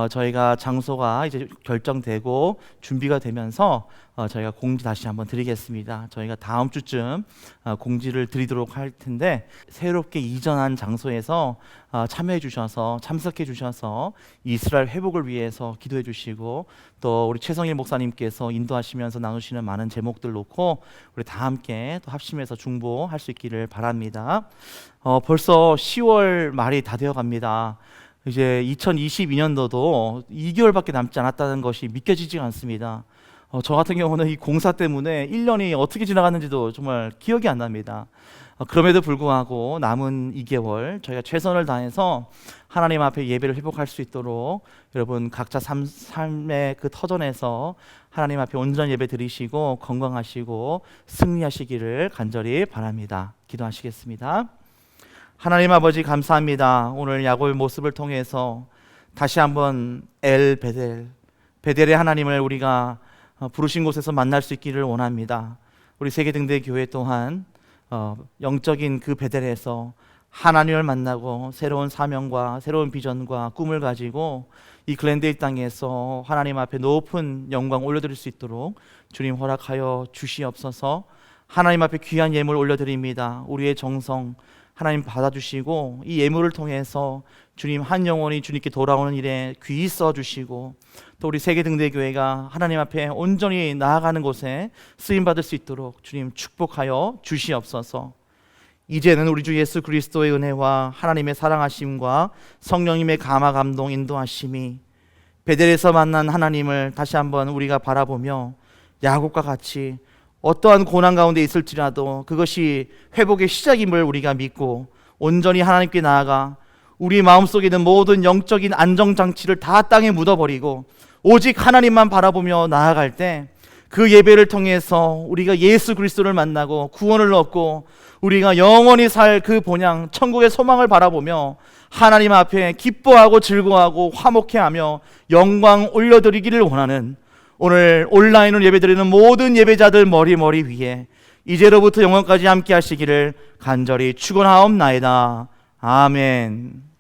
[SPEAKER 2] 저희가 장소가 이제 결정되고 준비가 되면서 저희가 공지 다시 한번 드리겠습니다. 저희가 다음 주쯤 공지를 드리도록 할 텐데 새롭게 이전한 장소에서 참여해 주셔서 참석해 주셔서 이스라엘 회복을 위해서 기도해 주시고 또 우리 최성일 목사님께서 인도하시면서 나누시는 많은 제목들 놓고 우리 다 함께 또 합심해서 중보할 수 있기를 바랍니다. 벌써 10월 말이 다 되어 갑니다. 이제 2022년도도 2개월밖에 남지 않았다는 것이 믿겨지지가 않습니다. 저 같은 경우는 이 공사 때문에 1년이 어떻게 지나갔는지도 정말 기억이 안 납니다. 그럼에도 불구하고 남은 2개월 저희가 최선을 다해서 하나님 앞에 예배를 회복할 수 있도록 여러분 각자 삶의 그 터전에서 하나님 앞에 온전히 예배 드리시고 건강하시고 승리하시기를 간절히 바랍니다. 기도하시겠습니다. 하나님 아버지 감사합니다. 오늘 야곱의 모습을 통해서 다시 한번 베델의 하나님을 우리가 부르신 곳에서 만날 수 있기를 원합니다. 우리 세계등대교회 또한 영적인 그 베델에서 하나님을 만나고 새로운 사명과 새로운 비전과 꿈을 가지고 이 글렌데일 땅에서 하나님 앞에 높은 영광 올려드릴 수 있도록 주님 허락하여 주시옵소서. 하나님 앞에 귀한 예물 올려드립니다. 우리의 정성 하나님 받아주시고 이 예물을 통해서 주님 한 영혼이 주님께 돌아오는 일에 귀히 써주시고 또 우리 세계등대교회가 하나님 앞에 온전히 나아가는 곳에 쓰임받을 수 있도록 주님 축복하여 주시옵소서. 이제는 우리 주 예수 그리스도의 은혜와 하나님의 사랑하심과 성령님의 감화 감동 인도하심이 베델에서 만난 하나님을 다시 한번 우리가 바라보며 야곱과 같이 어떠한 고난 가운데 있을지라도 그것이 회복의 시작임을 우리가 믿고 온전히 하나님께 나아가 우리 마음속에 있는 모든 영적인 안정장치를 다 땅에 묻어버리고 오직 하나님만 바라보며 나아갈 때 그 예배를 통해서 우리가 예수 그리스도를 만나고 구원을 얻고 우리가 영원히 살 그 본향 천국의 소망을 바라보며 하나님 앞에 기뻐하고 즐거워하고 화목해하며 영광 올려드리기를 원하는 오늘 온라인으로 예배드리는 모든 예배자들 머리 위에 이제로부터 영원까지 함께 하시기를 간절히 축원하옵나이다. 아멘.